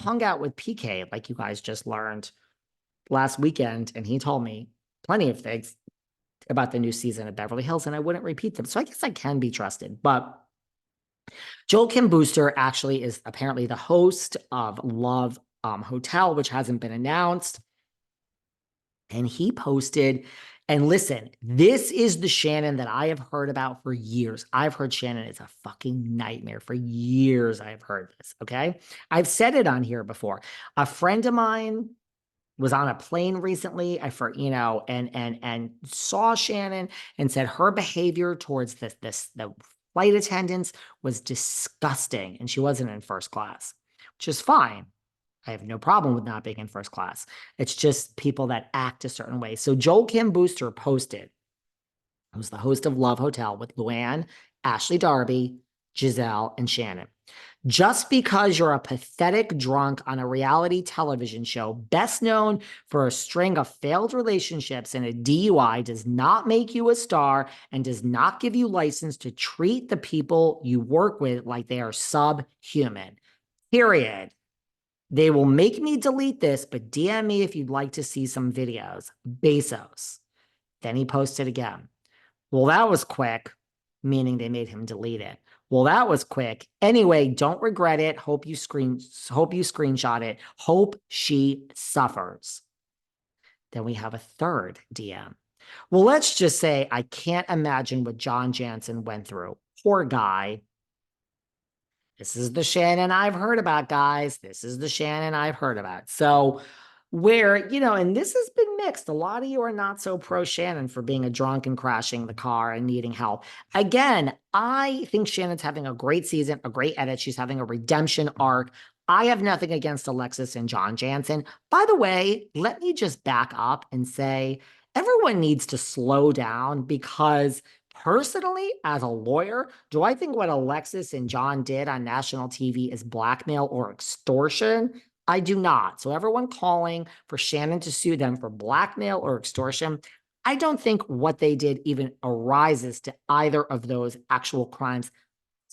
hung out with PK, like you guys just learned last weekend, and he told me plenty of things about the new season of Beverly Hills, and I wouldn't repeat them. So I guess I can be trusted. But Joel Kim Booster actually is apparently the host of Love Hotel, which hasn't been announced. And he posted, and listen, this is the Shannon that I have heard about for years. I've heard Shannon is a fucking nightmare for years. I've heard this, okay? I've said it on here before. A friend of mine was on a plane recently, and saw Shannon and said her behavior towards the flight attendants was disgusting, and she wasn't in first class, which is fine. I have no problem with not being in first class. It's just people that act a certain way. So Joel Kim Booster posted, who's the host of Love Hotel with Luann, Ashley Darby, Giselle, and Shannon. Just because you're a pathetic drunk on a reality television show, best known for a string of failed relationships and a DUI, does not make you a star and does not give you license to treat the people you work with like they are subhuman. Period. They will make me delete this, but DM me if you'd like to see some videos. Bezos. Then he posted again. Well, that was quick, meaning they made him delete it. Well, that was quick. Anyway, don't regret it. Hope you screenshot it. Hope she suffers. Then we have a third DM. Well, let's just say I can't imagine what John Janssen went through. Poor guy. This is the Shannon I've heard about, guys. This is the Shannon I've heard about. So where, and this has been mixed. A lot of you are not so pro Shannon for being a drunk and crashing the car and needing help. Again, I think Shannon's having a great season, a great edit. She's having a redemption arc. I have nothing against Alexis and John Janssen. By the way, let me just back up and say everyone needs to slow down, because personally, as a lawyer, do I think what Alexis and John did on national TV is blackmail or extortion? I do not. So everyone calling for Shannon to sue them for blackmail or extortion, I don't think what they did even arises to either of those actual crimes.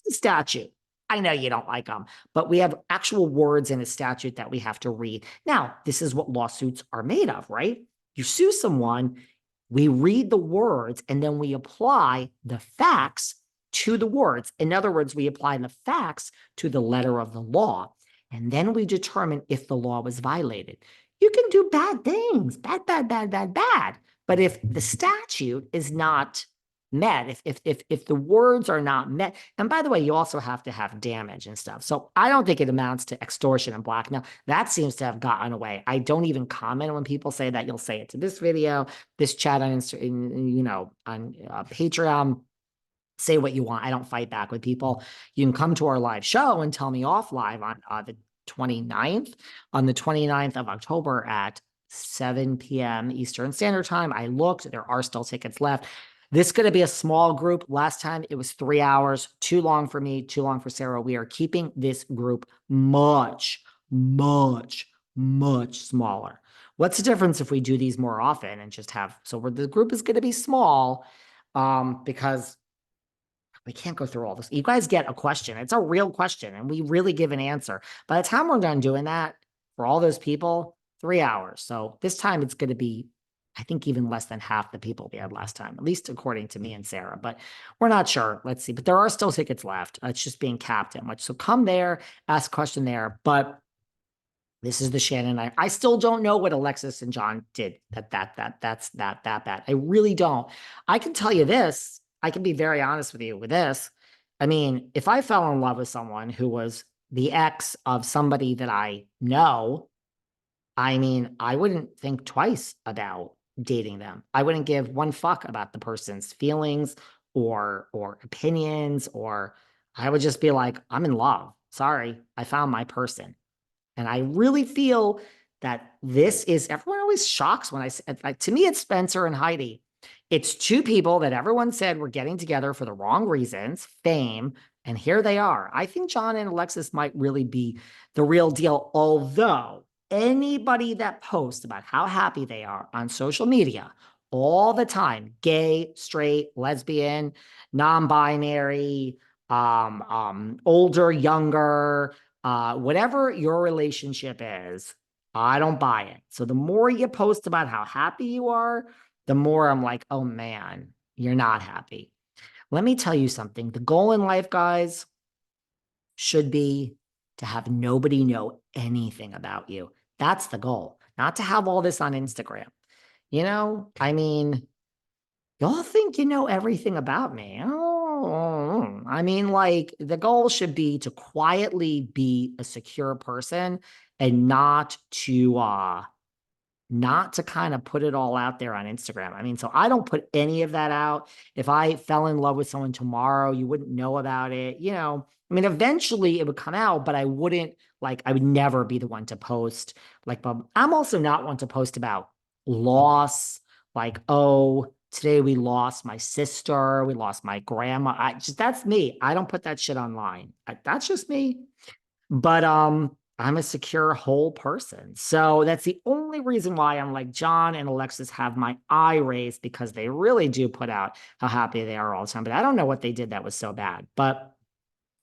It's a statute. I know you don't like them, but we have actual words in a statute that we have to read. Now, this is what lawsuits are made of, right? You sue someone, we read the words, and then we apply the facts to the words. In other words, we apply the facts to the letter of the law. And then we determine if the law was violated. You can do bad things, bad. But if the statute is not met, if the words are not met, and by the way, you also have to have damage and stuff. So I don't think it amounts to extortion and blackmail. That seems to have gotten away. I don't even comment when people say that. You'll say it to this video, this chat on Patreon. Say what you want. I don't fight back with people. You can come to our live show and tell me off live on the 29th, on the 29th of October at 7 p.m. Eastern Standard Time. I looked, there are still tickets left. This is going to be a small group. Last time it was 3 hours, too long for me, too long for Sarah. We are keeping this group much smaller. What's the difference if we do these more often and just have, so the group is going to be small because we can't go through all this. You guys get a question. It's a real question, and we really give an answer. By the time we're done doing that, for all those people, 3 hours. So this time it's going to be, I think, even less than half the people we had last time, at least according to me and Sarah. But we're not sure. Let's see. But there are still tickets left. It's just being capped at much. So come there, ask a question there. But this is the Shannon. I still don't know what Alexis and John did. That's that bad. I really don't. I can tell you this. I can be very honest with you with this. I mean, if I fell in love with someone who was the ex of somebody that I know, I mean, I wouldn't think twice about dating them. I wouldn't give one fuck about the person's feelings or opinions, or I would just be like, I'm in love. Sorry, I found my person. And I really feel that this is, everyone always shocks when I say, like, to me, it's Spencer and Heidi. It's two people that everyone said were getting together for the wrong reasons, fame, and here they are. I think John and Alexis might really be the real deal, although anybody that posts about how happy they are on social media all the time, gay, straight, lesbian, non-binary, older, younger, Whatever your relationship is, I don't buy it. So the more you post about how happy you are, the more I'm like, oh man, you're not happy. Let me tell you something. The goal in life, guys, should be to have nobody know anything about you. That's the goal, not to have all this on Instagram. I mean, y'all think you know everything about me. Oh, I mean, like the goal should be to quietly be a secure person and not to kind of put it all out there on Instagram. I mean, so I don't put any of that out. If I fell in love with someone tomorrow, you wouldn't know about it. I mean, eventually it would come out, but I would never be the one to post. But I'm also not one to post about loss, like, oh, today we lost my sister, we lost my grandma. That's me. I don't put that shit online. That's just me. But I'm a secure whole person. So that's the only reason why I'm like John and Alexis have my eye raised, because they really do put out how happy they are all the time. But I don't know what they did that was so bad. But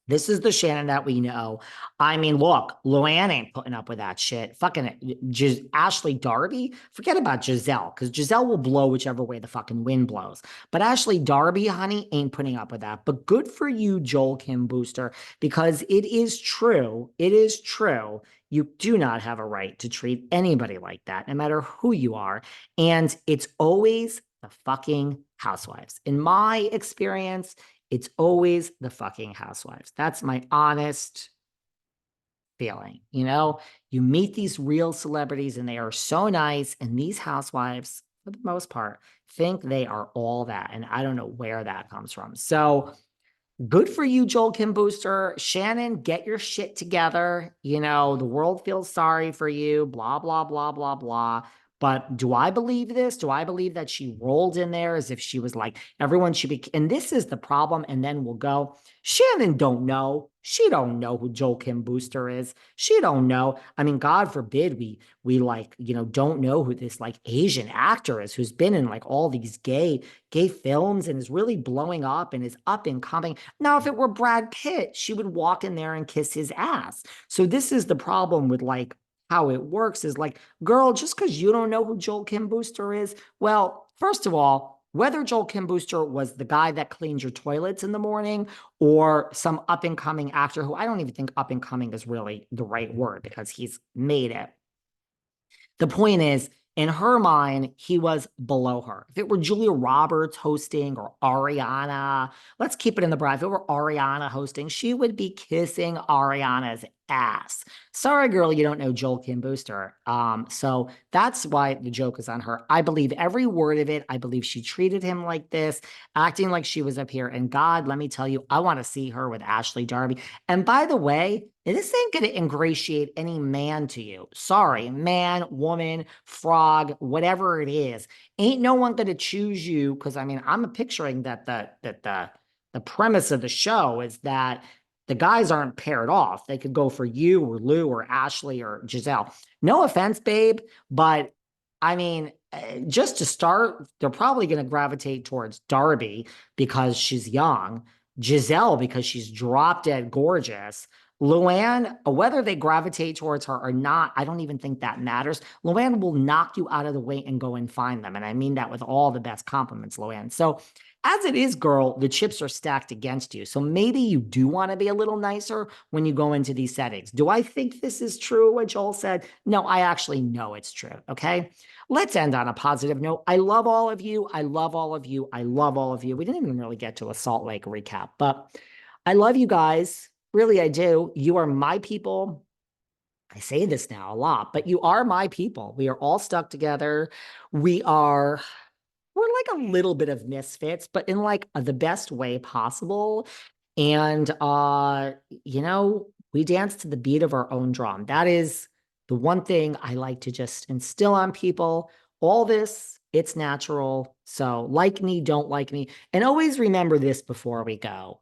this is the Shannon that we know. I mean, look, Luann ain't putting up with that shit. Fucking Ashley Darby, forget about Giselle, because Giselle will blow whichever way the fucking wind blows. But Ashley Darby, honey, ain't putting up with that. But good for you, Joel Kim Booster, because it is true. It is true. You do not have a right to treat anybody like that, no matter who you are. And it's always the fucking housewives. In my experience, it's always the fucking housewives. That's my honest feeling. You meet these real celebrities and they are so nice. And these housewives, for the most part, think they are all that. And I don't know where that comes from. So good for you, Joel Kim Booster. Shannon, get your shit together. The world feels sorry for you, blah, blah, blah, blah, blah. But do I believe this? Do I believe that she rolled in there as if she was like, everyone should be, and this is the problem, and then we'll go, Shannon don't know. She don't know who Joel Kim Booster is. She don't know. I mean, God forbid we don't know who this like Asian actor is who's been in like all these gay films and is really blowing up and is up and coming. Now, if it were Brad Pitt, she would walk in there and kiss his ass. So this is the problem with like how it works is like, girl, just because you don't know who Joel Kim Booster is, well, first of all, whether Joel Kim Booster was the guy that cleans your toilets in the morning or some up and coming actor who I don't even think up and coming is really the right word because he's made it. The point is, in her mind, he was below her. If it were Julia Roberts hosting or Ariana, let's keep it in the broad. If it were Ariana hosting, she would be kissing Ariana's ass. Sorry, girl, you don't know Joel Kim Booster. So that's why the joke is on her. I believe every word of it. I believe she treated him like this, acting like she was up here. And God, let me tell you, I want to see her with Ashley Darby. And by the way, this ain't going to ingratiate any man to you. Sorry, man, woman, frog, whatever it is. Ain't no one going to choose you because, I mean, I'm picturing that the premise of the show is that the guys aren't paired off. They could go for you or Lou or Ashley or Giselle. No offense, babe, but I mean, just to start, they're probably going to gravitate towards Darby because she's young, Giselle because she's drop dead gorgeous. Luann, whether they gravitate towards her or not, I don't even think that matters. Luann will knock you out of the way and go and find them. And I mean that with all the best compliments, Luann. So as it is, girl, the chips are stacked against you. So maybe you do want to be a little nicer when you go into these settings. Do I think this is true, what Joel said? No, I actually know it's true. Okay. Let's end on a positive note. I love all of you. I love all of you. I love all of you. We didn't even really get to a Salt Lake recap, but I love you guys. Really, I do. You are my people. I say this now a lot, but you are my people. We are all stuck together. We're like a little bit of misfits, but in like the best way possible. And we dance to the beat of our own drum. That is the one thing I like to just instill on people. All this, it's natural. So like me, don't like me. And always remember this before we go.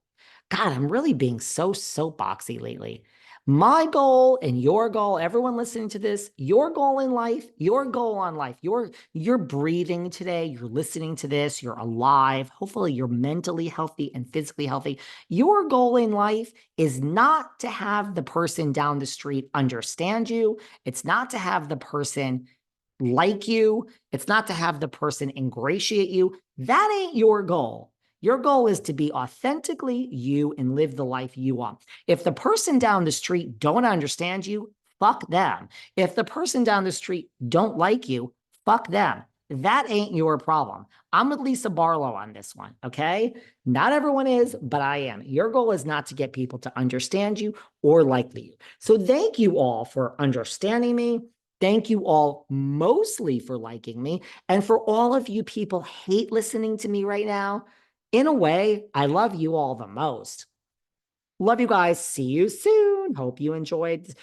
God, I'm really being so soapboxy lately. My goal and your goal, everyone listening to this, your goal in life, your goal on life, you're breathing today, you're listening to this, you're alive. Hopefully you're mentally healthy and physically healthy. Your goal in life is not to have the person down the street understand you. It's not to have the person like you. It's not to have the person ingratiate you. That ain't your goal. Your goal is to be authentically you and live the life you want. If the person down the street don't understand you, fuck them. If the person down the street don't like you, fuck them. That ain't your problem. I'm with Lisa Barlow on this one, okay? Not everyone is, but I am. Your goal is not to get people to understand you or like you. So thank you all for understanding me. Thank you all mostly for liking me. And for all of you people hate listening to me right now, in a way, I love you all the most. Love you guys. See you soon. Hope you enjoyed